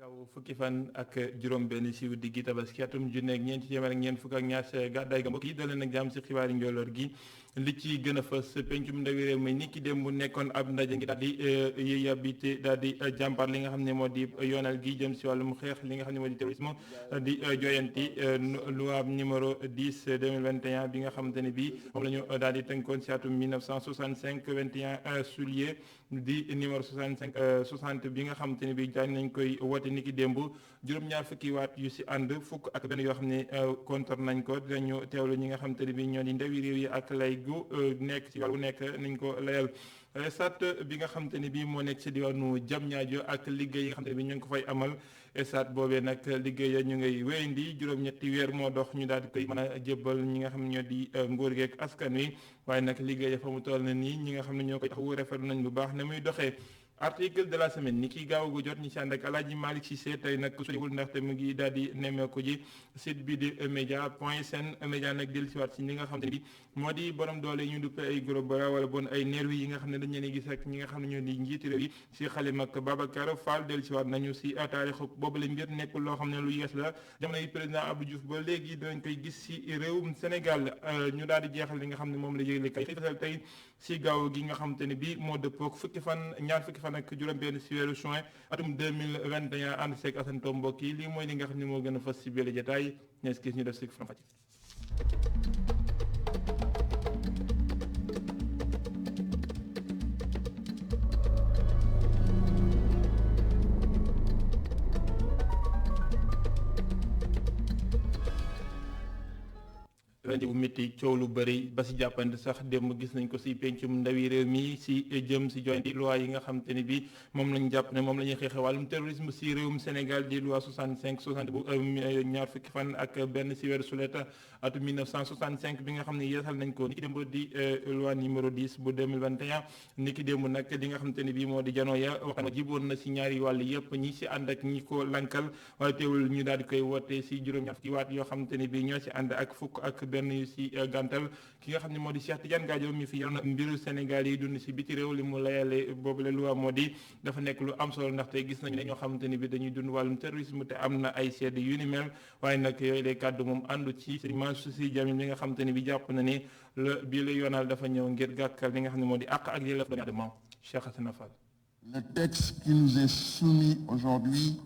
gaaw fukki fan ak juróom-benn si diggi tabaski atum junne ak ñeenti téeméer ak ñeent fukk ak ñaar gàddaay ga mbokk yi dalee nag jàmm si xibaari njolloor gi li ci gën a fës pencum ndawi réew mi ni ki démb mu nekkoon ab ndaje ngi daal di yabite daal di jàmbaar li nga xam ne moo di yoonal gi jëm si wàllum xeex li nga xam ne moo di terrorisme di joyanti loi numéro 10 2021 bi nga xamante ne bi moom la ñu daal di tënkoon si atum 1965 21 juillet di numéro 60 bi nga xamante ne bi daañ nañ koy woote ni ki démb juróom-ñaar fukki waat yu si ànd fukk ak benn yoo xam ne contre nañ ko dinañu teewlu ñi nga xamante ne bi ñoo di ndawi réew yi ak lay gu nekk si wàllu nekk nañ ko layal esat bi nga xamante ne bi moo nekk si diwaanu Diamniadio ak liggéey yi nga xamante ne bi ñu ngi ko fay amal esat boobee nag liggéey ya ñu ngay wéyandi juróom-ñetti weer moo dox ñu daal di koy mën a jébbal ñi nga xam ne ñoo di nguur geeg askan wi waaye nag liggéey ya fa mu toll na nii ñi nga xam ne ñoo koy taxawu rafetlu nañ bu baax na muy doxee article de la semaine ni ki gaaw gu jot ñi si ànd ak Alaaji Malick Cissé tey nag soriwul ndaxte mu ngi daal di nemmeeku ji site bi di média point sn média nag dellu siwaat si ñi nga xam ne bi moo di borom doole ñu duppe ay groupe bara wala bon ay nervi yi nga xam ne dañ leen gis ak ñi nga xam ne ñoo di njiiti réew yi si xalim ak Babacar Fall dellu siwaat nañu si taarixu boobu la mbir nekkul loo xam ne lu yees la jamono yi président Abdou Diouf ba léegi dinañ koy gis si réewum Sénégal ñu daal di jeexal li nga xam ne moom la yëgle kay fasal tey si gaaw gi nga xam te ne bi moo dëppook ñaar fukki fan ak juróom-benn si weeru juin atum 2021 ànd seeg Assane Tom mbokk yi lii mooy li nga xam ne moo gën a fas si biir jotaay ñees gis ñu def si faram-fàcce. rajo bu métti coow lu bëri ba si jàppante sax démb gis nañ ko si pencum ndawi réew mi si jëm si joyanti loi yi nga xam te ne bi moom lañ jàpp ne moom la ñuy xeexe wàllum terrorisme si réewum Sénégal di loi 60 bu ñaar fukki fan ak benn si weeru sulet atum 1965 bi nga xam ne yeesal nañ ko ni ki démb di loi numéro 10 bu 2021 ni ki démb nag li nga xam te ne bi moo di janoo ya waxtaan jiboon na si ñaari wàll yëpp ñi si ànd ak ñi ko lankal waaye teewul ñu daal di koy woote si juróom-ñaar fukki waat yoo xam te ne bi ñoo si ànd ak fukk ak benn yu si gàntal ki nga xam ne moo di Cheikh Tidiane Gadio mi fi yoroon mbiru Sénégal yi dund si biti réew li mu layale boobu la loi moo di dafa nekk lu am solo ndaxte gis nañu ne ñoo xamante ni bi dañuy dund wàllum terrorisme te am na ay seede yu ni mel waaye nag yooyu lay kàddu moom àndu ci Mansour Sy Djamil li nga xamante ni bi jàpp na ni bii la yoonal dafa ñëw ngir gàkkal li nga xam ne moo di àq ak yelleef doomu aadama Cheikh Hassana Fall. Le texte qui nous est soumis aujourd'hui.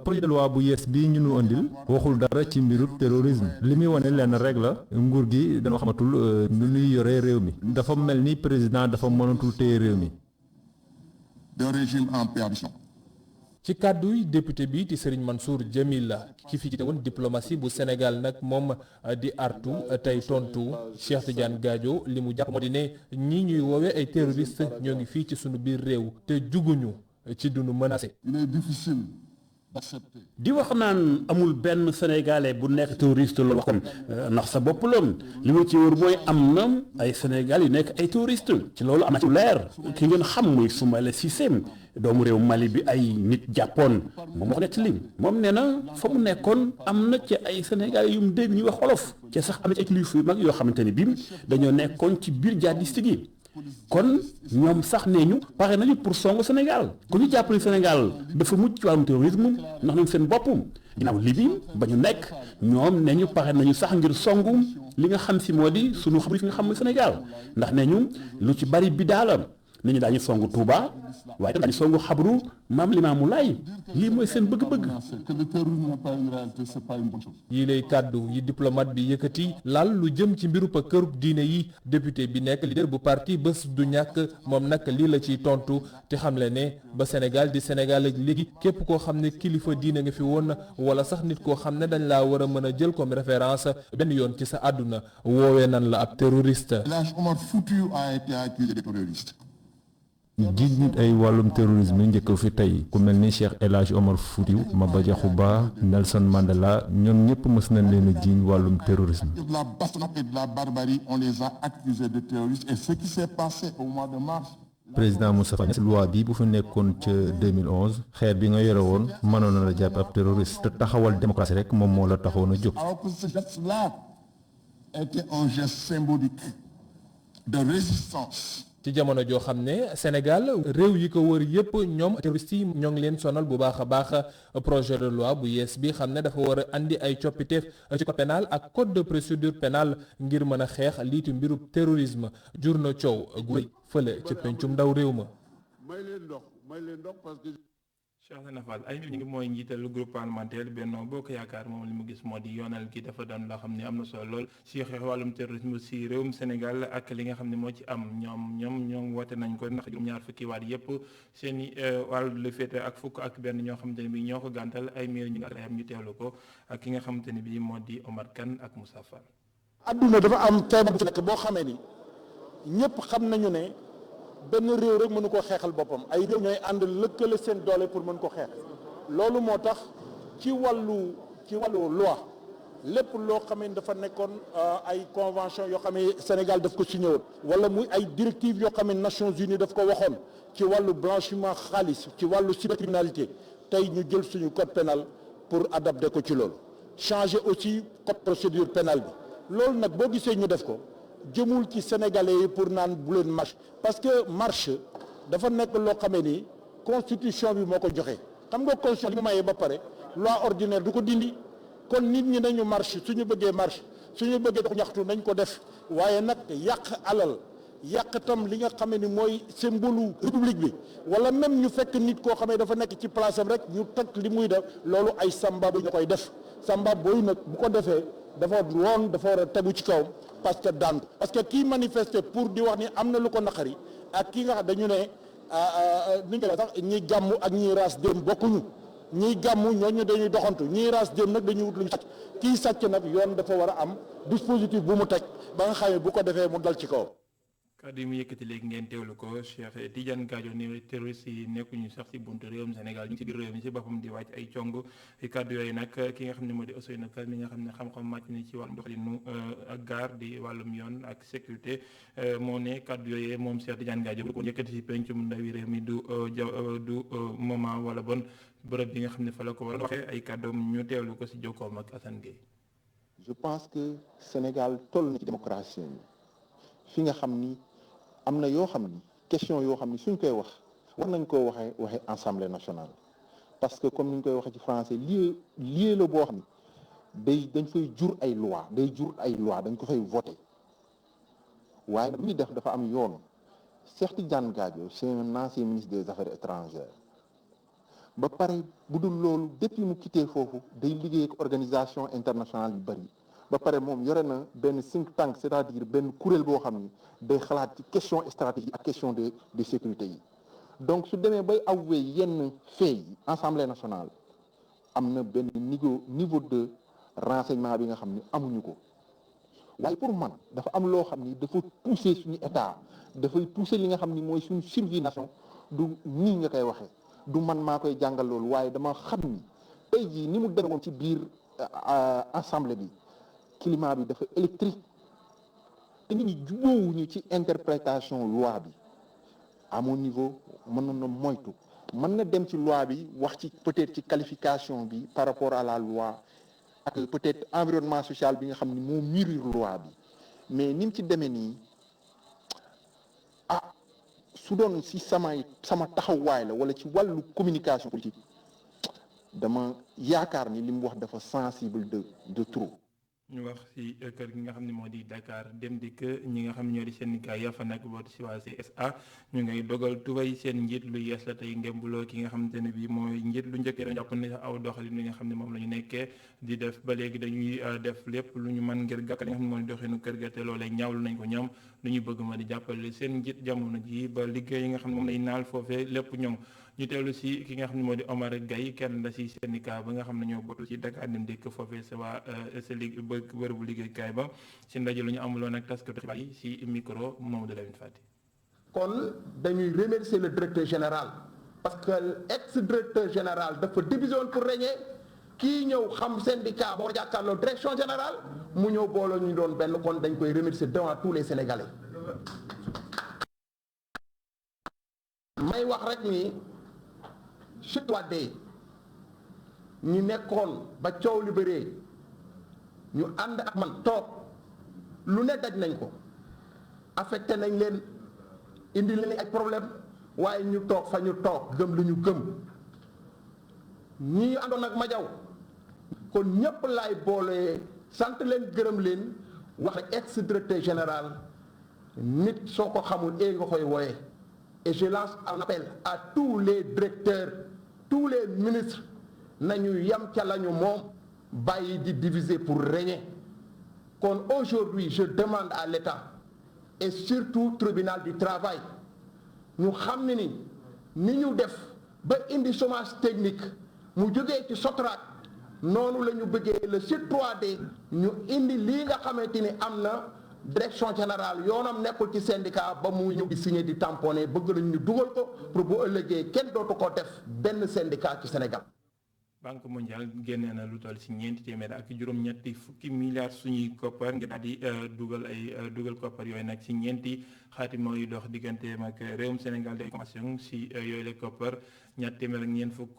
projet de loi bu yees bii ñu nu andil waxul dara ci mbiru terrorisme li muy wane lenn rek la nguur gi dañoo xamatul nu ñuy yore réew mi dafa mel ni président dafa mënatul téye réew mi. d'un régime en perdition. ci kàdduy député bi di Serigne Mansour Djamil la ki fi jiite woon diplomatie bu Sénégal nag moom di artu tey tontu Cheikh Tidiane Gadio li mu jàpp moo di ne ñii ñuy woowee ay terroriste ñoo ngi fii ci sunu biir réew te juguñu ci dunu menacé. Il est difficile. di wax naan amul benn sénégalais bu nekk touriste loolu wax kon ndax sa bopp loon li ma ci wër mooy am na ay sénégal yu nekk ay touriste ci loolu am na ci leer ki ngeen xam muy Soumaïla Cissé doomu réew Mali bi ay nit jàppoon moom wax nekk lim moom nee na fa mu nekkoon am na ci ay sénégalais yu mu dégg ñuy wax wolof ci sax am na ci ay kilifa yu mag yoo xamante ni bii dañoo nekkoon ci biir jihadiste gi kon ñoom sax nee ñu pare nañu pour songu Sénégal ku ñu jàppale Sénégal dafa mucc ci wàllum terrorisme ndax nañ seen bopp ginnaaw Libye ba ñu nekk ñoom nee ñu pare nañu sax ngir songu li nga xam si moo di sunu xabri fi nga xam ne Sénégal ndax nee ñu lu ci bari bi daala nee ñu daañu songu Touba waaye tam daañu songu xabru Maam Limaamu Laay lii mooy seen bëgg-bëgg. Que le terrorisme n'est pas une réalité, c'est pas une bonne chose. yii lay kàddu yi diplomate bi yëkkati laal lu jëm ci mbiru kërub diine yi député bi nekk leader bu parti bés du ñàkk moom nag lii la ciy tontu te xamle ne ba Sénégal di Sénégal ak léegi képp koo xam ne kilifa diine nga fi woon wala sax nit koo xam ne dañ laa war a mën a jël comme référence benn yoon ci sa àdduna woowee nan la ab terroriste. El Hadj Omar Foutiyou a été accusé de terroriste. jiit nit ay wàllum terrorisme njëkk fi tey ku mel ni Cheikh El Hadj Omar Foutiyou Maba Diakhou Ba Nelson Mandela ñoom ñëpp mës nañ leen a jiiñ wàllum terrorisme. De la bastonnade et de la barbarie, on les a accusés de terroristes et ce qui s'est passé au mois de mars. président Moustapha Niasse loi bi bu fi nekkoon ca 2011 xeer bi nga yore woon mënoon na la jàpp ab terroriste te taxawal démocratie rek moom moo la taxoon a jóg. Alors que ce geste-là était un geste symbolique de résistance ci jamono joo xam ne Sénégal réew yi ko wër yépp ñoom terroristes yi ñoo ngi leen sonal bu baax a baax projet de loi bu yees bi xam ne dafa war a andi ay coppiteef ci code pénal ak code de procédure pénale ngir mën a xeex liitu mbirub terrorisme jur na coow gu rëy fële ca pencum ndaw réew ma. may leen ndox parce que Cheikh Sana Fall ay nit ñi mooy njiital groupe parlementaire Benno Bokk Yaakaar moom li mu gis moo di yoonal gi dafa doon loo xam ne am na solo lool si xeex wàllum terrorisme si réewum Sénégal ak li nga xam ne moo ci am ñoom woote nañ ko ndax juróom-ñaar fukki waat yépp seen i wàllu lu féete ak fukk ak benn ñoo xamante ne bi ñoo ko gàntal ay miir ñu am ñu teewlu ko ak ki nga xamante ne bi moo di Omar Kane ak Moussa Fall. adduna dafa am feebar bu fi nekk boo xamee ni ñëpp xam nañu ne benn réew rek mënu koo xeexal boppam ay réew ñooy ànd lëkkale seen doole pour mën ko xeex loolu moo tax ci wàllu loi lépp loo xamee ni dafa nekkoon ay convention yoo xam ne Sénégal daf ko signé woon wala muy ay directives yoo xam ne Nations Unies daf ko waxoon ci wàllu blanchiment xaalis ci wàllu cybercriminalité tey ñu jël suñu code pénal pour adapter ko ci loolu changer aussi code procédure pénale bi loolu nag boo gisee ñu def ko jëmul ci sénégalais yi pour naan bu leen marche parce que marche dafa nekk loo xamee ni constitution bi moo ko joxe xam nga constitution bi mu mayee ba pare loi ordinaire du ko dindi kon nit ñi nañu marche suñu bëggee dox ñaxtu nañ ko def waaye nag yàq alal yàq tam li nga xamee ni mooy symbole république bi wala même ñu fekk nit koo xamee dafa nekk ci place am rek ñu teg li muy def loolu ay samba bu ñu koy def samba booy nag bu ko defee dafa war a tegu ci kawam parce que daan parce que kii manifester pour di wax ni am na lu ko naqari ak kii nga xam dañu ne ni nga sax ñiy gàmmu ak ñiy raas dem bokkuñu ñiy gàmmu ñooñu dañuy doxantu ñiy raas dem nag dañuy wut lu ñu sàcc kii sàcc nag yoon dafa war a am dispositif bu mu teg ba nga xam ne bu ko defee mu dal ci kawam. kàddu yi mu yëkkati léegi ngeen teewlu ko Cheikh Tidiane Gadio ni terroriste yi nekkuñu sax si buntu réewum Sénégal ñu ngi ci biir réew mi si boppam di wàcc ay cong kàddu yooyu nag ki nga xam ne moo di Ousseynou Fall mi nga xam ne xam-xam màcc ni ci wàllum doxalinu ak gaar di wàllum yoon ak sécurité moo ne kàddu yooyu moom Cheikh Tidiane Gadio ko yëkkati si pencum ndawi réew mi du moment wala bon bërëb bi nga xam ne fa la ko war a waxee ay kàddoom ñu teewlu ko si jokkoom ak Assane Gueye. Je pense que Sénégal toll na ci démocratie fi nga xam ni am na yoo xam ni question yoo xam ni suñ koy wax war nañ koo waxee Assemblée nationale parce que comme ni ñu koy waxee ci français lieu la boo xam ni dañ fay jur ay loi dañ ko fay voter waaye li ñuy def dafa am yoon. Cheikh Tidiane Gadio c'est un ancien ministre des Affaires étrangères ba pare bu dul loolu depuis mu quitté foofu day liggéey ak organisation internationale yu bari ba pare moom yore na benn think tank c'est-à-dire benn kuréel boo xam ni day xalaat ci question stratégie ak question de sécurité yi donc su demee bay avouer yenn faits yi Assemblée nationale am na benn niveau de renseignement bi nga xam ni amuñu ko waaye pour man dafa am loo xam ni dafa pousser suñu état dafay pousser li nga xam ni mooy suñu survie nation du nii nga koy waxee du man maa koy jàngal loolu waaye dama xam ni tey jii ni mu demoon ci biir assemblée bi climat bi dafa électrique te nit ñi jubóowuñu ci interprétation loi bi à mon niveau mën na moytu mën na dem ci loi bi wax ci peut-être ci qualification bi par rapport à la loi ak peut-être environnement social bi nga xam ni moo mûrir loi bi mais ni mu ci demee nii su doon si sama taxawaay la wala ci wàllu communication politique dama yaakaar ni li mu wax dafa sensible de trop. ñu wax ci kër gi nga xam ne moo di Dakar Dem Dikk ñi nga xam ne ñoo di syndicat ya fa nekk booti si waa CSA ñu ngay dogal tubay seen njiit lu yees la tey ngembuloo ki nga xamante ne bii mooy njiit lu njëkkee dañu jàpp ne aw doxalin li nga xam ne moom la ñu nekkee di def ba léegi dañuy def lépp lu ñu mën ngir gàkkal li nga xam ne moo di doxinu kër ga te loolee ñaawlu nañ ko ñoom lu ñu bëgg ma di jàppale seen njiit jamono ji ba liggéey yi nga xam ne moom lay naal foofee lépp ñoom ñu teewlu si ki nga xam ne moo di Omar Gaye kenn la si syndicat ba nga xam ne ñoo bokk ci Dakar Dem Dikk foofee sa waa sa bërëbu liggéeykaay ba si ndaje lu ñu amuloon ak taskatu xibaar yi si micro Mamadou Lamine Fati. kon dañuy remercier le directeur général parce que ex directeur général dafa division pour régner kii ñëw xam syndicat boo jàkkaarloo direction générale mu ñëw booloo ñu doon benn kon dañ koy remercier devant tous les Sénégalais. may wax rek ni citoyen ñi nekkoon ba coow li bëree ñu ànd ak man toog lu ne daj nañ ko affecté nañ leen indi leen ay problème waaye ñu toog fa ñu toog gëm lu ñu gëm ñii àndoon ak Madiaw kon ñépp laay boole sant leen gërëm leen wax ex directeur général nit soo ko xamul nga koy wooye et je lance un appel à tous les directeurs tous les ministres nañu yam ca lañu moom bàyyi di diviser pour régner kon aujourd'hui je demande à l'État et surtout tribunal du travail ñu xam ne ni ñu def ba indi chômage technique mu jógee ci Sotrac noonu la ñu bëggee le site 3D ñu indi lii nga xamante ni am na direction générale yoonam nekkul ci syndicat ba mu ñëw di signé di tamponné bëgg nañ ñu dugal ko pour bu ëllëgee kenn dootu ko def benn syndicat ci Sénégal. Banque mondiale génnee na lu toll ci ñeenti téeméer ak juróom-ñetti fukki milliards suñuy koppar ngir daal di dugal koppar yooyu nag ci ñeenti xaatima yu dox digganteem ak réewum Sénégal de commencé si yooyu la koppar ñaar téeméer ak ñeent fukk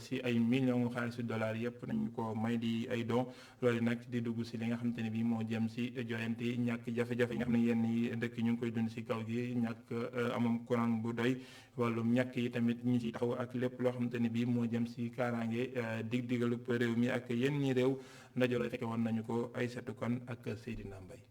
si ay millions xaalisu dollars yëpp nañu ko may di ay don loolu nag di dugg si li nga xamante ne bii moo jëm si joyante ñàkk jafe-jafe yi nga xam ne yenn yi dëkk ñu ngi koy dund si kaw gi ñàkk amam courant bu doy wàllum ñàkk yi tamit ñu ci taxaw ak lépp loo xamante ne bii moo jëm si kaaraange dig-digalu réew mi ak yenn ñi réew ndaje la fekke woon nañu ko Aïssatou Kane ak Seydina Mbaye.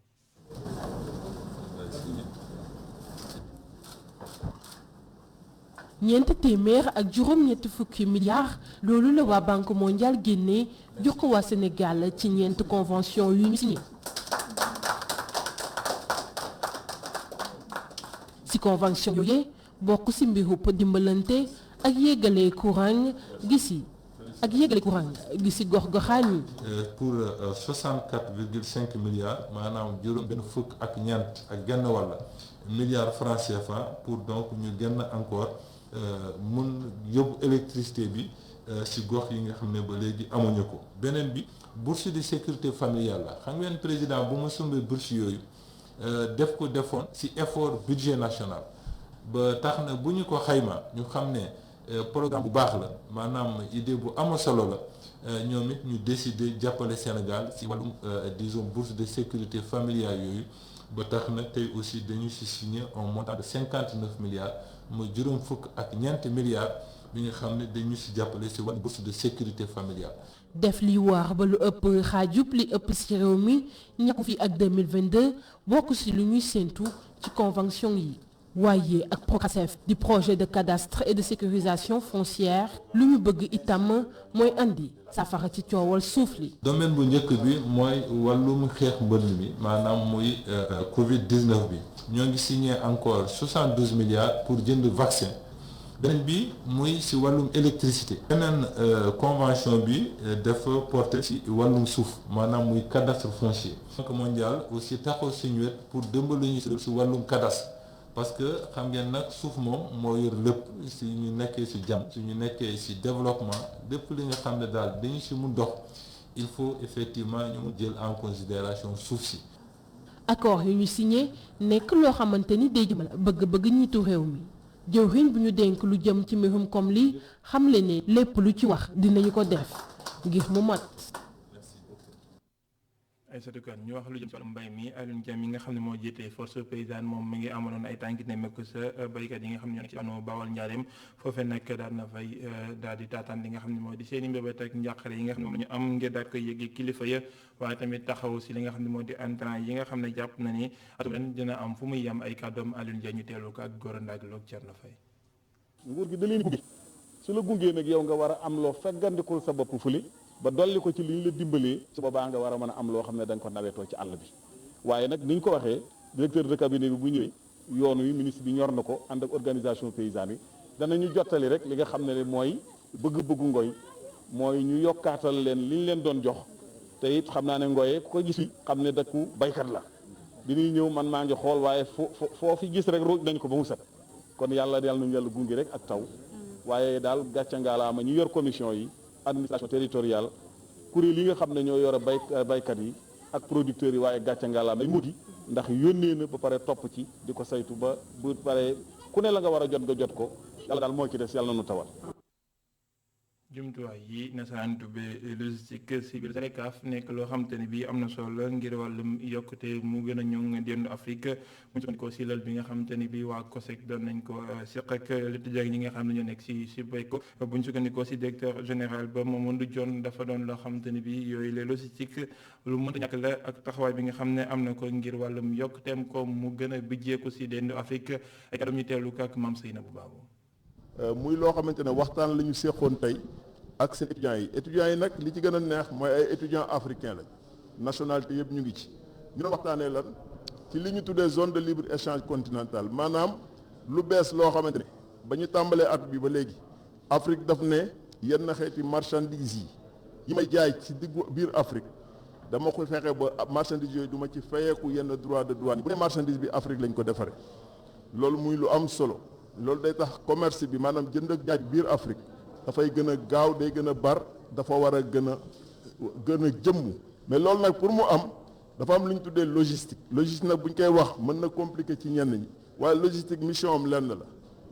ñeenti téeméer ak juróom-ñetti fukki milliards loolu la waa Banque mondiale génnee jox ko waa Sénégal ci ñeenti convention yu ñu signé ci convention yooyu bokk ci mbirub dimbalante ak yéegale courant gi ci gox-goxaan yi. pour 64,5 milliards maanaam juróom benn fukk ak ñeent ak genn wàll milliards francs CFA pour donc ñu gën encore mun yóbbu électricité bi ci gox yi nga xam ne ba léegi amuñu ko. beneen bi bourse de sécurité familiale la xam ngeen président bu ma sumbee bourse yooyu defoon ci effort budget national ba tax na bu ñu ko xayma ñu xam ne programme bu baax la maanaam idée bu am solo la ñoom it ñu décider jàppale Sénégal ci wàllum disons bourse de sécurité familiale yooyu ba tax na tey aussi dañu ci signer un montant de 59 milliards mooy juróom fukk ak ñeenti milliards bi nga xam ne dañu ci jàppale ci wàllu bourse de sécurité familiale. def li waar ba lu ëpp xaajub li ëpp ci réew mi ñàkku fi ak 2022 bokk ci lu ñuy séentu ci convention yi. waaye ak PROCASEF di projet de cadastre et de sécurisation foncière lu ñu bëgg itam mooy andi safara ci coowal suuf li. domaine bu njëkk bi mooy wàllum xeex mbënn mi maanaam muy Covid 19 bi ñoo ngi signé encore 72 milliards pour jënd vaccin beneen bi muy ci wàllum électricité. beneen convention bi dafa porté ci wàllum suuf maanaam muy cadastre foncier. Banque mondiale aussi taxaw suñu wet pour dimbali ñu ci wàllum cadastre. parce que xam ngeen nag suuf moom moo yor lépp si ñu nekkee si jàmm su ñu nekkee si développement lépp li nga xam ne daal dañu si mun dox il faut effectivement ñu jël en considération suuf si. accord yu ñu signé nekk loo xamante ni day jëmal bëgg-bëgg ñiitu réew mi jëwriñ bu ñu dénk lu jëm ci mbirum comme li xamle ne lépp lu ci wax dinañu ko def ngir mu mat. Aïssatou Kane ñu wax lu jëm ci wàllum mbay mi Alioune Dieng mi nga xam ne moo jiite force paysanne moom mi ngi amaloon ay tànki nemmeeku sa baykat yi nga xam ne ñoo nekk ci anu Bawol Njaareem foofee nag daal na fay daal di taataan li nga xam ne moo di seen i mbébét ak njàqare yi nga xam ne ñu am ngir daal koy yëgee kilifa ya waaye tamit taxaw si li nga xam ne moo di intrant yi nga xam ne jàpp na ni atum ren dina am fu muy yem ay kàddoom Alioune Dieng ñu teelu ko ak Gora Ndaag Lo Thierno Faye. nguur gi da leen gunge su la gungee nag yow nga war a am loo feggandikul sa bopp fuli ba dolli ko ci li ñu la dimbalee su boobaa nga war a mën a am loo xam ne da nga ko nawetoo ci àll bi waaye nag ni ñu ko waxee directeur de cabinet bi bu ñëwee yoon wi ministre bi ñor na ko ànd ak organisation paysanne yi danañu jottali rek li nga xam ne mooy bëgg-bëggu Ngoy mooy ñu yokkaatal leen li ñu leen doon jox te it xam naa ne Ngoye ku ko gis xam ne dëkku baykat la bi ñuy ñëw man maa ngi xool waaye foo fi gis rek ruuj nañ ko ba mu set kon yàlla nañu yàlla gunge rek ak taw waaye daal gàcce ngaalaama ñu yor commission yi administration territoriale kuréel yi nga xam ne ñoo yor baykat yi ak producteurs yi waaye gàcce ngalaam ay muti ndax yónnee na ba pare topp ci di ko saytu ba bu pare ku ne la nga war a jot nga jot ko yàlla daal moo ci des yàlla na nu tawal. jumtuwaay yi nasaraan tuddee logistique si biir Sénécaf nekk loo xamante ne bii am na solo ngir wàllum yokkute mu gën a ñoŋ dendu Afrique mu sukkandikoo si lal bi nga xamante ne bii waa COSEC doon nañ ko seq ak li tëjee ñi nga xam ne ñoo nekk si SUBECO bu ñu sukkandikoo si directeur général ba Mamadou Dione dafa doon loo xamante ne bii yooyu les logistique lu mënta ñàkk la ak taxawaay bi nga xam ne am na ko ngir wàllum yokkuteem ko mu gën a bijjeeku si dendu Afrique ay kàddu ñu teewlu ko ak Mame Seynabou Babou. muy loo xamante ne waxtaan la ñu seqoon tey ak seen étudiants yi nag li ci gën a neex mooy ay étudiants africains lañ nationalité yëpp ñu ngi ci ñu doon waxtaanee lan ci li ñu tuddee zone de libre échange continentale maanaam lu bees loo xamante ne ba ñu tàmbalee at bi ba léegi Afrique daf ne yenn xeeti marchandises yi may jaay ci diggu biir Afrique dama ko fexe ba marchandise yooyu du ma ci fayeeku yenn droit de douane bu dee marchandise bi Afrique lañ ko defaree loolu muy lu am solo. loolu day tax commerce bi maanaam jënd ak jaay biir Afrique dafay gën a gaaw day gën a bar dafa war a gën a jëmm mais loolu nag pour mu am dafa am lu ñu tuddee logistique nag bu ñu koy wax mën na compliqué ci ñenn ñi waaye logistique mission am lenn la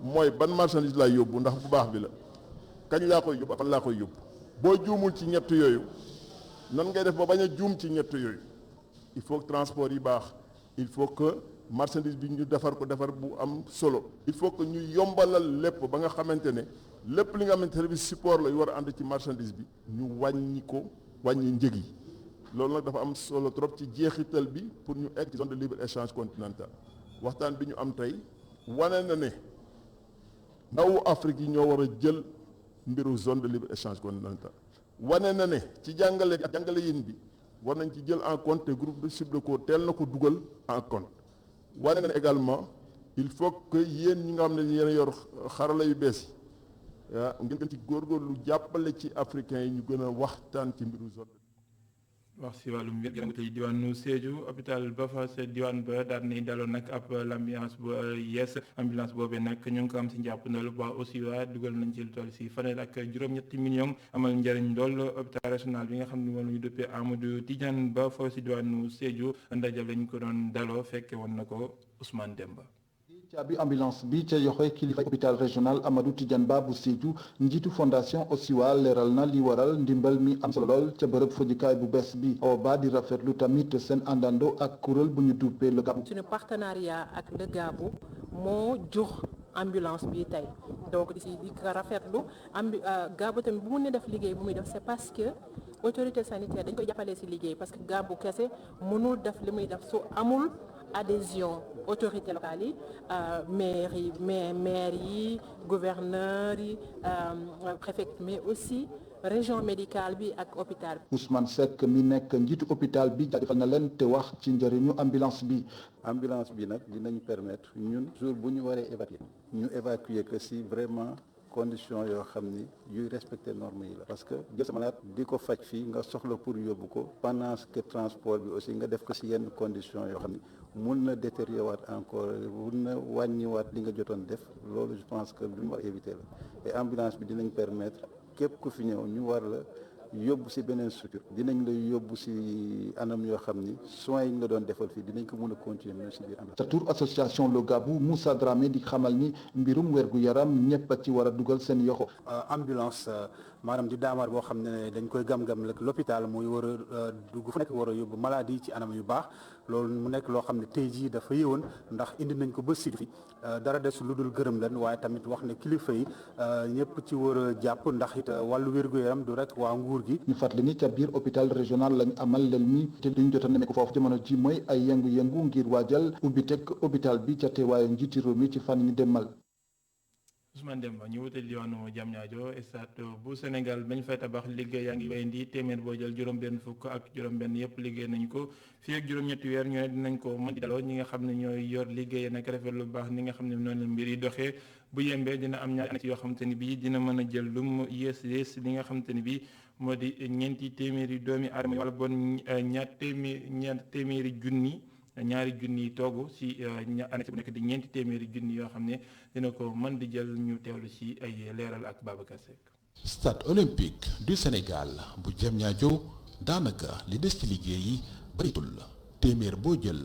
mooy ban marchandise laay yóbbu ndax bu baax bi la kañ laa koy yóbbu fan laa koy yóbbu boo juumul ci ñett yooyu nan ngay def ba bañ a juum ci ñett yooyu il faut que transport yi baax il faut que marchandise bi ñu defar ko defar bu am solo il faut que ñu yombalal lépp ba nga xamante ne lépp li nga xamante ne bi support la yu war a ànd ci marchandise bi ñu wàññi njëg yi loolu nag dafa am solo trop ci jeexital bi pour ñu egg ci zone de libre échange continental waxtaan bi ñu am tey wane na ne ndawu Afrique yi ñoo war a jël mbiru zone de libre échange continental wane na ne ci jàngale ak jàngale yin bi war nañ ci jël en compte te groupe de SUBECO teel na ko dugal en compte wane na ne également il faut que yéen ñi nga xam ne yéen a yor xarala yu bees yi ngeen gën ci góorgóorlu jàppale ci africains yi ñu gën a waxtaan ci mbiru zone. wax si wàllum wér-gu-yaram tey diwaanu Sédhiou hôpital ba fa sa diwaan ba daal di daloon nag ab l'ambulance bu yees ambulance boobee nag ñu ngi ko am si njàppandal waa aussi waa dugal nañ ci lu toll si fanweer ak juróom-ñetti millions amal njëriñ lool hôpital régional bi nga xam ne moom la ñu duppee Amadou Tidiane Ba foofu si diwaanu Sédhiou ndaje lañ ko doon daloo fekke woon na ko Ousmane Demba. caabi ambulance bi ca yoxoy kilifa hôpital régional Amadou Tidiane Ba bu Sédhiou njiitu fondation Osiwa leeral na li waral ndimbal mi am solo lool ca bërëb fajukaay bu bees bi aw ba di rafetlu tamit seen àndandoo ak kuréel bu ñu duppee le Gabou. suñu partenariat ak le Gabou moo jur ambulance bi tey donc di ko rafetlu Gabou tamit bu mu ne def liggéey bu muy def c'est parce que autorité sanitaire dañ koy jàppalee ci liggéey parce que Gabou kese mënul def li muy def su amul adhésion autorités locales yi maire yi gouverneur yi préfet mais aussi région médicale bi ak hôpital bi. Ousmane Seck mi nekk njiitu hôpital bi jaajëfal na leen te wax ci njëriñu ambulance bi. ambulance bi nag dinañu permettre ñun jour bu ñu waree évacuer ñu évacuer que si vraiment condition yoo xam ni yuy respecter normes yi la parce que jël sa malade di ko faj fii nga soxla pour yóbbu ko pendant que transport bi aussi nga def ko si yenn condition yoo xam ni mun na détériorer waat encore mun na wàññiwaat li nga jotoon def loolu je pense que lu ñu war éviter la et ambulance bi dinañ permettre képp ku fi ñëw ñu war la yóbbu si beneen structure dinañ la yóbbu si anam yoo xam ni soins yi nga doon defal fii dinañ ko mën a continuer même si biir ambulance. ca tur association Le Gabou Moussa Dramé di xamal ni mbirum wergu yaram ñëpp a ci war a dugal seen yoxo. ambulance maanaam di daamar boo xam ne dañ koy gam-gam rek l'hôpital muy war a dugg fu nekk war a yóbbu maladie ci anam yu baax loolu mu nekk loo xam ne tey jii dafa yëwoon ndax indi nañ ko ba site fi dara des lu dul gërëm leen waaye tamit wax ne kilifa yi ñëpp ci war a jàpp ndax it wàllu wérgu yaram du rek waa nguur gi. ñu fàttali ni ca biir hôpital régional lañ amal lel mi te duñ jot a nemmeeku foofu jamono ji mooy ay yëngu-yëngu ngir waajal ubbi teg hôpital bi ca teewaayu njiiti réew mi ci fan ñu demal. Ousmane Demba ñu wutal diwaanu Diamniadio stade bu Sénégal bañ fay tabax liggéey yaa ngi wéyandi téeméer boo jël juróom-benn fukk ak juróom-benn yëpp liggéey nañ ko fii ak juróom-ñetti weer ñu ne dinañ ko mën di daloo ñi nga xam ne ñooy yor liggéey nag rafet lu baax ni nga xam ne noonu la mbir yi doxee bu yembee dina am ñaari année yoo xamante ni bii dina mën a jël lu mu yées li nga xamante ni bii moo di ñeenti téeméeri doomi aadama wala bon ñaar téeméeri junni. ñaari junni toogu ci année bu nekk di ñeenti téeméeri junni yoo xam ne dina ko mën di jël ñu teewlu ci ay leeral ak Babacar Seck. stade olympique du Sénégal bu Diamniadio daanaka li des ci liggéey yi baritul téeméer boo jël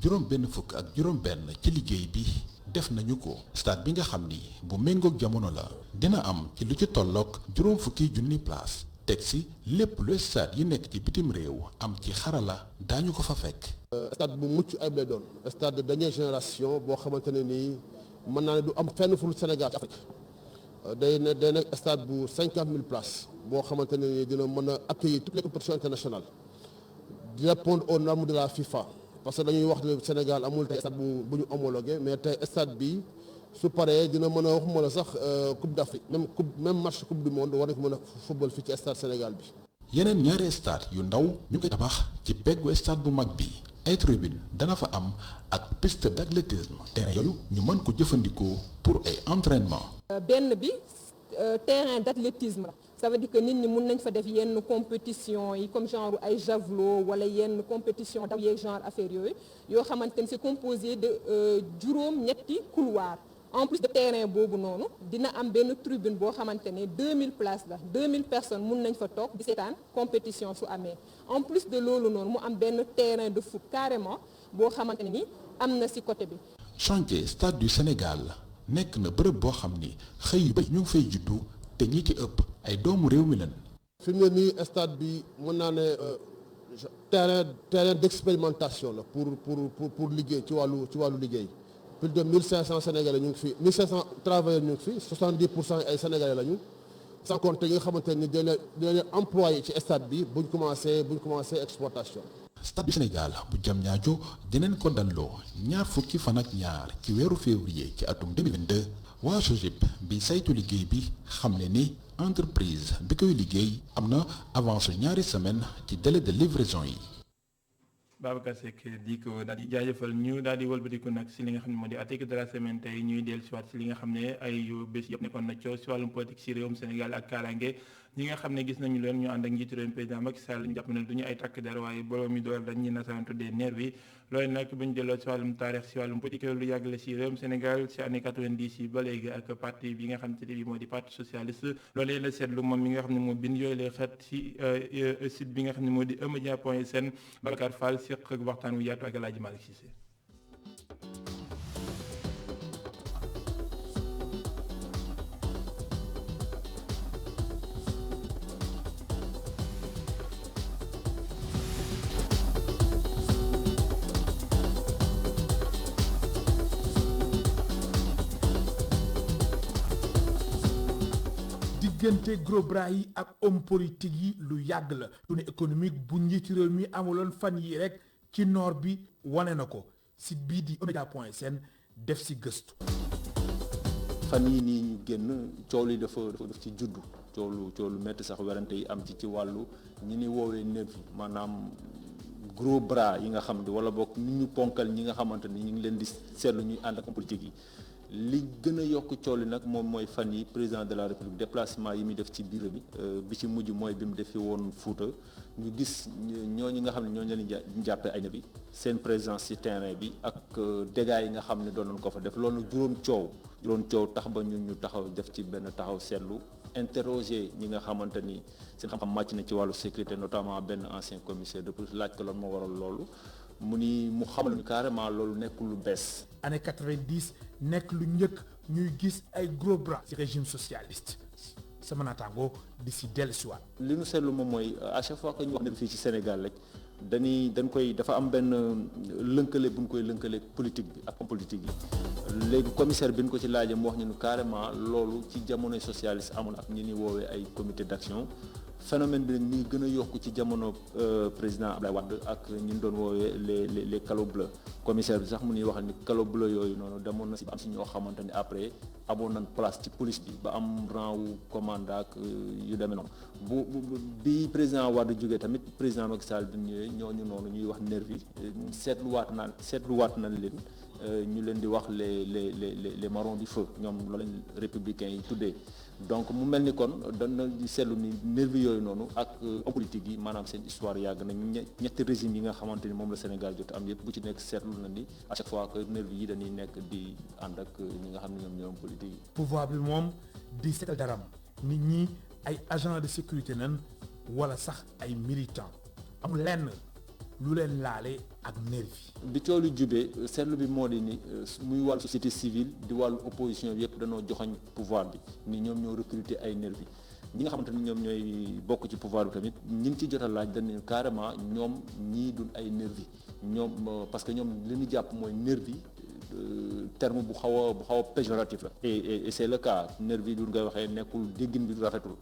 juróom benn fukk ak juróom benn ci liggéey bi def nañu ko. stade bi nga xam ni bu méngoog jamono la dina am ci lu ci tolloog juróom fukki junni place teg si lépp lu stade yi nekk ci bitim réew am ci xarala daañu ko fa fekk. stade bu mucc ayib lay doon stade de dernière génération boo xamante ne nii mën naa ne du am fenn fu Sénégal ci Afrique day nekk stade bu 50 000 places boo xamante ne nii dina mën a accueillir toutes les compétitions internationales di répondre aux normes de la FIFA parce que dañuy wax ne Sénégal amul tey stade bu ñu homologué mais tey stade bi su paree dina mën a waxuma la sax coupe d'Afrique même match coupe du monde war nañ ko mën a football fii ci stade Sénégal bi. yeneen ñaari stade yu ndaw ñu ngi tabax ci peggu stade bu mag bi ay tribune dana fa am ak piste d'athlétisme terrain yooyu ñu mën ko jëfandikoo pour ay entraînement. benn bi terrain d'athlétisme la ça veut dire que nit ñi mun nañ fa def yenn compétition yi comme genre ay javelot wala yenn compétition daw yeeg genre affaire yooyu yoo xamante ni c'est composé de juróom-ñetti couloir en plus de terrain boobu noonu dina am benn tribune boo xamante ne 2000 places la 2000 personnes mun nañ fa toog di seetaan compétition su amee en plus de loolu noonu mu am benn terrain de foot carrément boo xamante ne ni am na ci côté bi. chantier stade du Sénégal nekk na bërëb boo xam ni xëy yu bëri ñu ngi fay juddu te ñi ci ëpp ay doomu réew mi lañ. fi mu ne nii stade bi mën naa ne terrain d'expérimentation la pour liggéey ci wàllu liggéey. plus de 1500 Sénégalais ñu ngi fi 1500 travailleurs ñu ngi fi 70% ay Sénégalais lañu sans compter yi nga xamante ni dina leen employé ci stade bi buñ commencé exportation. stade du Sénégal bu Diamniadio dinañ ko dalloo ñaar fukki fan ak ñaar ci weeru février ci atum 2022 waa SOGIP bi saytu liggéey bi xam ne ni entreprise bi koy liggéey am na avance ñaari semaine ci délai de livraison yi. Babacar Seck di ko daal di jaajëfal ñu daal di wëlbatiku nag si li nga xam ne moo di article de la semaine tey ñuy dellu si waat si li nga xam ne ay bés yëpp nekkoon na coow si wàllum politique si réewum Sénégal ak kaaraange ñi nga xam ne gis nañu leen ñu ànd ak njiitu réew président Macky Sall ñu jàpp ne du ñu ay takk dara waaye borom mi doole dañ ñi nasaraan tuddee nervi loolu nag bu ñu delloo si wàllum taarix si wàllum politique lu yàgg la si réewum Sénégal si année 90 yi ba léegi ak parti bi nga xam ne bi moo di parti socialiste loolu la seetlu moom mi nga xam ne moo bind yooyu lay xet si site bi nga xam ne moo di emedia.sn Babacar Fall seq ak waxtaan wu yaatu ak El Hadji Malick Cissé. diggante gros bras yi ak homme politique yi lu yàgg la tournée économique bu njiitu réew mi amaloon fan yi rek ci nord bi wane na ko site bii di emedia.sn def si gëstu. fan yii nii ñu génn coow li dafa ci juddu coow lu metti sax werante yi am ci wàllu ñi ni woowee nervi maanaam gros bras yi nga xam ne wala boog nit ñu ponkal ñi nga xamante ni ñu ngi leen di seetlu ñuy ànd ak politique yi. li gën a yokk coow li nag moom mooy fan yi président de la république déplacement yi muy def ci bureau bi ci mujj mooy bi mu defee woon Fuuta ñu gis ñooñu nga xam ne ñooñu leen jàppee ay nervi seen présence ci terrain bi ak dégâts yi nga xam ne doon nañ ko fa def loolu juróom coow tax ba ñu taxaw def ci benn taxaw seetlu interroger ñi nga xamante ni seen xam-xam màcc na ci wàllu sécurité notamment benn ancien commissaire de police laaj ko lan moo waral loolu mu xamal ñu carrément loolu nekkul lu bees. année 90 nekk lu njëkk ñuy gis ay gros bras ci régime socialiste sama naataango di si dellusiwaat. li ñu seetlu moom mooy à chaque fois que ñu wax ne fii ci Sénégal rek dafa am benn lënkale bu ñu koy lënkale politique bi ak politique yi léegi commissaire bi ñu ko ci laajee mu wax ñu carrément loolu ci jamonoy socialiste amoon ak ñi ñuy woowee ay comité d'action. phénomène bi mi ngi gën a yokk ci jamono président Abdoulaye Wade ak ñi doon woowee les calots bleus commissaire bi sax mu ñuy wax ni calots bleus yooyu noonu demoon na si ba am si ñoo xamante ni après amoon nañ place ci police bi ba am rang wu commandant ak yu demee noonu bi président Wade jógee tamit président Macky Sall bi ñëwee ñooñu noonu ñuy wax nervi seetluwaat nañ leen ñu leen di wax les marrons du feu ñoom loolu lañ républicains yi tuddee donc mu mel ni kon dana seetlu ni nervi yooyu noonu ak politique yi maanaam seen histoire yàgg na ñetti régime yi nga xamante ni moom la Sénégal jot am yëpp bu ci nekk seetlu na ni à chaque fois que nervi yi dañuy nekk di ànd ak ñi nga xam ne ñoom politique yi. pouvoir bi moom di seetal daram nit ñi ay agents de sécurité nan wala sax ay militants amul lenn lu leen laale ak nervi bi coow lu jubee seetlu bi moo di ni muy wàllu société civile di wàllu opposition bi yëpp dañoo joxoñ pouvoir bi ni ñoom ñoo recruter ay nervi ñi nga xamante ni ñoom ñooy bokk ci pouvoir bi tamit ñi ngi ci jot a laaj dañ ne carrément ñoom ñii dul ay nervi ñoom parce que ñoom li ñu jàpp mooy nervi terme bu xaw a péjoratif la et c'est le cas nervi du nga waxee nekkul déggin bi du rafetul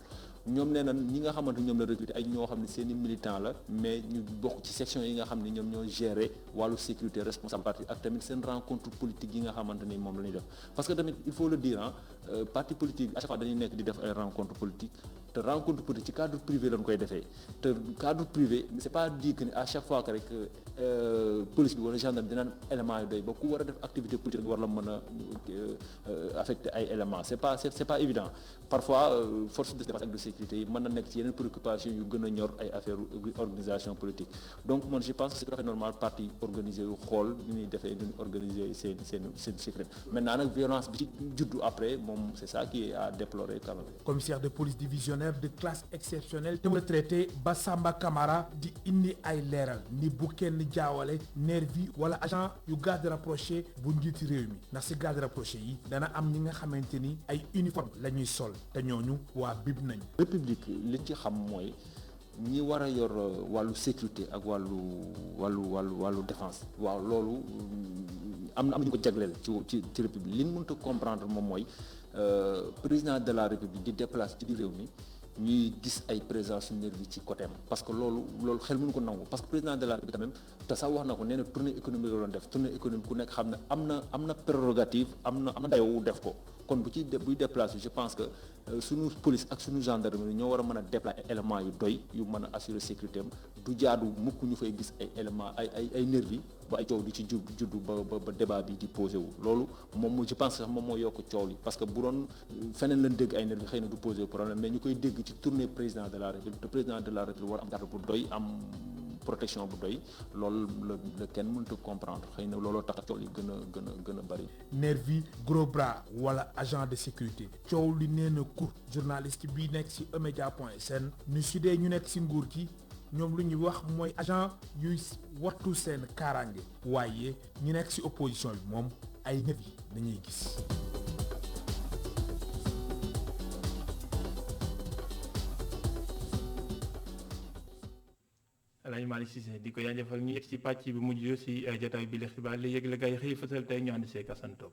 ñoom nee na ñi nga xamante ñoom la recruter ay ñoo xam ne seeni militant la mais ñu bokk ci section yi nga xam ne ñoom ñoo gérer wàllu sécurité responsable parti ak tamit seen rencontre politique yi nga xamante ni moom la ñuy def parce que tamit il faut le dire parti politique à chaque fois dañuy nekk di def ay rencontre politique te rencontre politique ci cadre privé lañ koy defee te cadre privé c'est pas dire que ni à chaque fois que rek police bi wala gendarme dinaan élément yu doy ba ku war a def activité politique war la mën a affecter ay éléments c'est pas évident parfois force de défense ak de sécurité yi mën na nekk ci yeneen préoccupations yu gën a ñor ay affaire organisation politique donc man je pense que c'est tout à fait normal parti organisé yu xool ñu ñuy defee ñu organiser seen secret maintenant nag violence bi ci juddu après moom c'est ça qui est à déplorer quand même. Commissaire de police divisionnaire de classe exceptionnelle te retraité Bassamba Camara di indi ay leeral ni bu kenn jaawale nervi wala agent yu garde rapproché bu njiiti réew mi ndax si garde rapproché yi dana am ñi nga xamante ni ay uniforme la ñuy sol te ñooñu waa bib nañ république liñ ci xam mooy ñi war a yor wàllu sécurité ak wàllu défense waaw loolu am na ñu ko jagleel ci république li ñu mënta comprendre moom mooy président de la république di déplacer ci biir réew mi ñuy gis ay présence nervi ci côté am parce que loolu xel mënu ko nangu parce que président de la république quand même te sax wax na ko nee na tournée économique la doon def tournée économique ku nekk xam ne am na prérogative am na dayoo def ko kon buy déplacer je pense que suñu police ak suñu gendarmerie ñoo war a mën a déplacer ay éléments yu doy yu mën a assurer sécurité am du jaadu mukk ñu fay gis ay éléments ay nervi ba ay coow di ci juddu ba débat bi di posé wu loolu moom je pense que moom moo yokk coow li parce que bu doon feneen lañ dégg ay nervi xëy na du posé problème mais ñu koy dégg ci tournée président de la république te président de la république war am garde bu doy am protection bu doy loolu la kenn mënut a comprendre xëy na looloo tax coow li gën a bari. nervi gros bras wala agent de sécurité coow li nee na kur journaliste bi nekk ci emedia.sn ñu sudee ñu nekk ci nguur gi ñoom lu ñuy wax mooy agent yuy wattu seen kaaraange waaye ñu nekk ci opposition bi moom ay nervi dañuy gis. Alaaji Malick Cissé di ko jaajëfal ñu yegg ci pàcc bi mujj ci jotaay bi la xibaar li yëg la gay xëy fësal tey ñu ànd see kasanto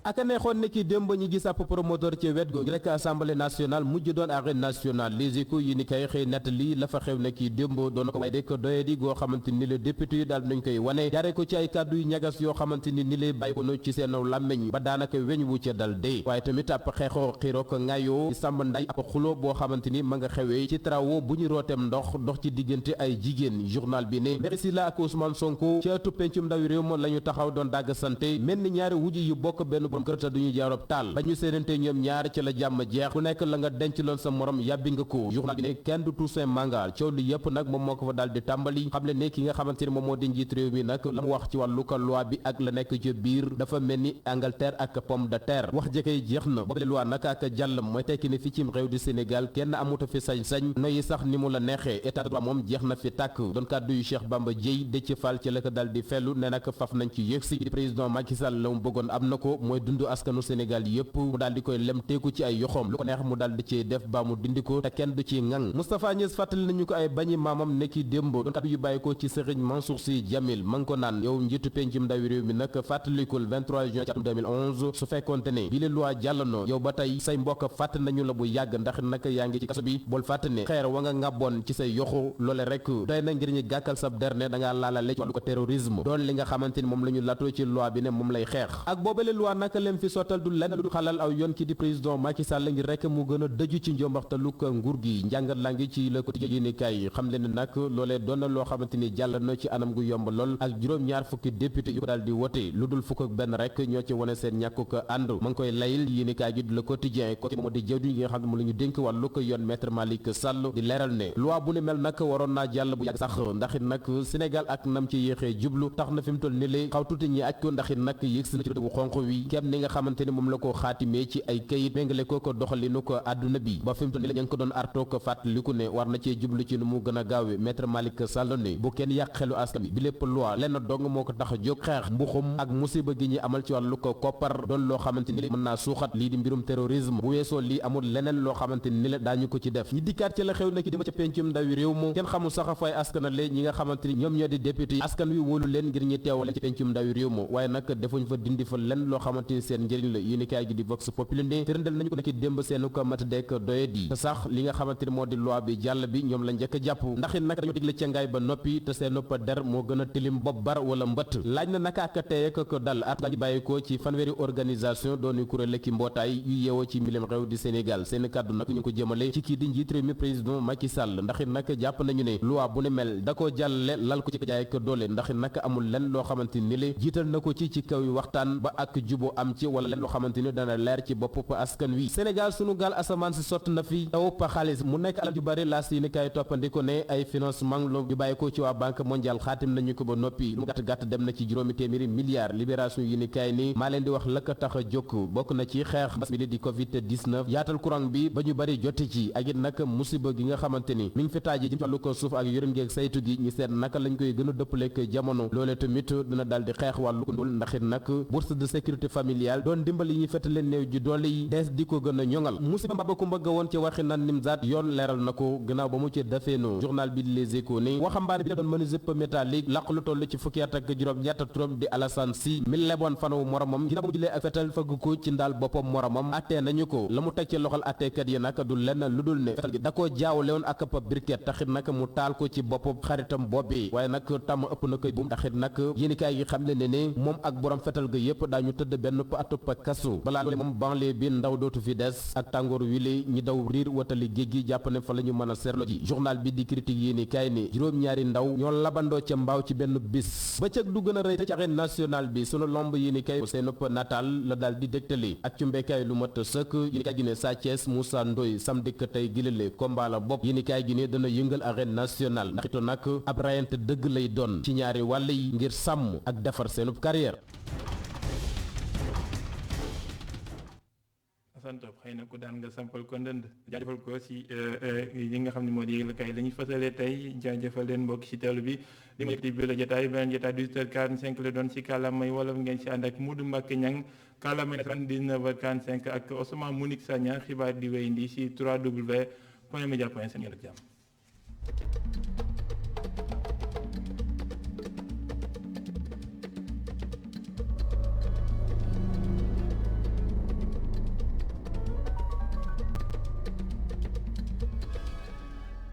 aka neexoon ne ki démb ñi gis ab promoteur ci wet googu rek assemblée nationale mujj doon arène nationale les échos yi ni kay xëy nett lii la fa xew ne ki démb doon ko way rek doyadi goo xamante ni le député yi daal nañ koy wane jaare ko ci ay kàddu yu ñagas yoo xamante ni ni lay bàyyi ko ci seen làmmeñ ba daanaka weñ wu ca dal dee waaye tamit ab xeexoo xirook ngayoo sàmm nday ab xulo boo xamante ni ma nga xewee ci travaux bu ñu rooteem ndox ci diggante ay jigéen journal bi ne Mbéri Sylla ak Ousmane Sonko ci ëttu pencum ndawi réew moom la ñu taxaw doon dàgg sante mel ni ñaari wujj yu bokk benn kër te duñu jaarob taal ba ñu séenante ñoom ñaar ci la jàmm jeex ku nekk la nga denc loon sa morom yàbbi nga ko journal bi ne kenn du Toussaint Manga coow li yëpp nag moom moo ko fa daal di tàmbali xam le ne ki nga xamante ni moom moo di njiit réew mi nag la mu wax ci wàllu ko loi bi ak la nekk ci biir dafa mel ni Angleterre ak pomme de terre wax jëkkee jeex na boobu loi nag ak jàll mooy tekki ne fi cim réew di Sénégal kenn amuta fi sañ-sañ noyyi sax ni mu la neexee état de droit moom jeex na fi tàkk doon kàddu yu Cheikh Bamba Dièye Déthié Fall ci la ko daal di fellu ne nag faf nañ ci yëg si président Macky Sall la mu bëggoon am na ko mooy dund askanu Sénégal yëpp mu daal di koy lem teeku ci ay yoxoom lu ko neex mu daal di ci def ba mu dindi ko te kenn du ci ŋang Moustapha Niass fàttali nañu ko ay bañi maamam nekki démb doon kàddu yu bàyyi ko ci Serigne Mansour Sy Djamil ma ngi ko naan yow njiitu pencum ndawi réew mi nag fàttalikul 23 juin 2011 su fekkonte ne bi le loi jàllano yow ba tey say mbokk fàtt nañu la bu yàgg ndax nag yaa ngi ci kaso bi bool fàtt ne xeer wa nga ngàbboon ci say yoxu loole rek doy na ngir ñu gàkkal sab derne da ngaa laalale ci wàllu ko terrorisme doon li nga xamante ni moom la ñu latoo ci loi bi ne moom lay xeex ak boobale loi naka leen fi sottal du lenn du xalal aw yoon ki di président Macky Sall ngir rek mu gën a dëju ci njombaxtaluk nguur gi njàngat laa ngi ci Le Quotidien yéenekaay xam leen ne nag loolee doon na loo xamante ni jàll na ci anam gu yomb lool ak juróom-ñaar fukki député yu ko daal di wote lu dul fukk ak benn rek ñoo ci wane seen ñàkkuk ànd ma ngi koy layil yéenekaay gi di Le Quotidien côté moo di jëwdi yi nga xam ne mu la ñu dénk wàllu ko yoon maître Malick Sall di leeral ne loi bu ni mel nag waroon naa jàll bu yàgg sax ndax it nag Sénégal ak nam ci yéexee jublu tax na fi mu toll ni le xaw tuuti ñi aj ko ndax it nag yëg si na ci bu xonq wi kem ni nga xamante ni moom la ko xaatimee ci ay kayit méngale ko doxalinu ko àdduna bi ba fi mu toll nii la ñu ko doon artoo ko fàttaliku ne war na cee jublu ci nu mu gën a gaawee maître Malick Sall ne bu kenn yàq xelu askan bi lépp loi lenn dong moo ko tax a jóg xeex mbuxum ak musiba gi ñi amal ci wàllu ko koppar doon loo xamante ni mën naa suuxat lii di mbirum terrorisme bu weesoo lii amul leneen loo xamante ni la daañu ko ci def ñi dikkaat ci la xew na ki dima ca pencum ndawi réew mu kenn xamul sax fay askanale ñi nga xamante ni ñoom ñoo di député askan wi wóolu leen ngir ñi teewale ci pencum ndawi réew mu waaye nag defuñ fa dindi fa lenn loo xamante ni seen njëriñ la yéenekaay gi di Vox Populi ne tërndal nañu ko nekk démb seenu ko mat dekk doye di te sax li nga xamante ni moo di loi bi jàll bi ñoom la njëkk a jàpp ndax it nag dañoo digle ca ngaay ba noppi te seen noppa der moo gën a tilim bopp bar wala mbëtt laaj na naka ak teye ko dal at lañu bàyyi ko ci fanweeri organisation dooni kuréel ki mbootaay yu yeewoo ci mbilim réew di Sénégal seen kàddu nag ñu ko jëmale ci kii di njiit réew mi président Macky Sall ndax it nag jàpp nañu ne loi bu ne mel da koo jàllale lal ko ci jaay ko doole ndax it nag amul lenn loo xamante ni le jiital na ko ci kaw waxtaan ba ak jubo am ci wala lenn loo xamante ni dana leer ci bopp askan wi Sénégal sunu gaal asamaan si sott na fi taw pa xaalis mu nekk alal ju bari laas yi ni kay toppandiko ne ay financement lu yu bàyyi ko ci waa banque mondiale xaatim nañu ko ba noppi lu mu gàtt-gàtt dem na ci juróomi téeméeri milliards libération yi ni kay ni maa leen di wax la ko tax a jóg bokk na ci xeex mbas mi di covid 19 yaatal courant bi ba ñu bari jote ci ak it nag musiba gi nga xamante ni mi ngi fi taaji jëm ci wàllu ko suuf ak yorin geeg saytu gi ñu seet naka lañ koy gën a dëppaleek jamono loolee tamit dina daal di xeex wàllu ko ndul ndax it nag bourse de sécurité familiale doon dimbal yi ñuy fete leen néew ji doole yi dees di ko gën a ñoŋal musiba mbaba ku mbëgg woon ci waxi nan nimzaat yoon leeral na ko gannaaw ba mu ci defeeno journal bi Les Échos ni waxambaane bi la doon menuisier métallique laq lu toll ci fukki at ak juróom-ñett turam di Alassane Sy mi leboon fanawu moromam ginnaaw ba mu jëlee ak fetal fëgg ko ci ndaal boppam moromam attee nañu ko la mu teg ci loxol atteekat yi nag du lenn lu dul ne fetal gi da koo jaawale woon ak ab briquet taxit nag mu taal ko ci bopp xaritam bobbi waaye nag tàmm ëpp na koy buum taxit nag yéenikaay yi xam le ne moom ak borom fetal ga yëpp daañu tëdd benn atub kasu balaa loole moom banlieue bi ndaw dootu fi des ak tàngoor wile ñi daw riir watali géej gi jàpp ne fa la ñu mën a seetlo ji journal bi di critique yéenikaay ni juróom-ñaari ndaw ñoo labandoo ca mbaaw ci benn bis bëccëg du gën a rëy ci arène nationale bi sunu lomb yéenikaay seen ëpp nataal la daal di dégtali ak cumbekaay lu mat sëkk yéenikaay gi ne Sa Thiès Moussa Ndoye samedi ka tey gilale combat la bopp yéenikaay gi ne dana yëngal arène nationale ndax ito nag ab rayante dëgg lay doon ci ñaari wàll yi ngir sàmm ak defar seenub carrière santop xëy na ku daan nga sampal ko ndënd jaajëfal ko si yi nga xam ne moo di yëglekaay la ñu fasalee tey jaajëfal leen mbokk si teelu bi li ma yëkkati bi la jotaay beneen jotaay 18h45 la doon si kàllaamay wolof ngeen si ànd ak Modou Mbacke Niang kàllaamay nasaraan 19h45 ak Ousmane Monique Sagna xibaar di wéy ndi si 3w.media.sn ngeen ak jàmm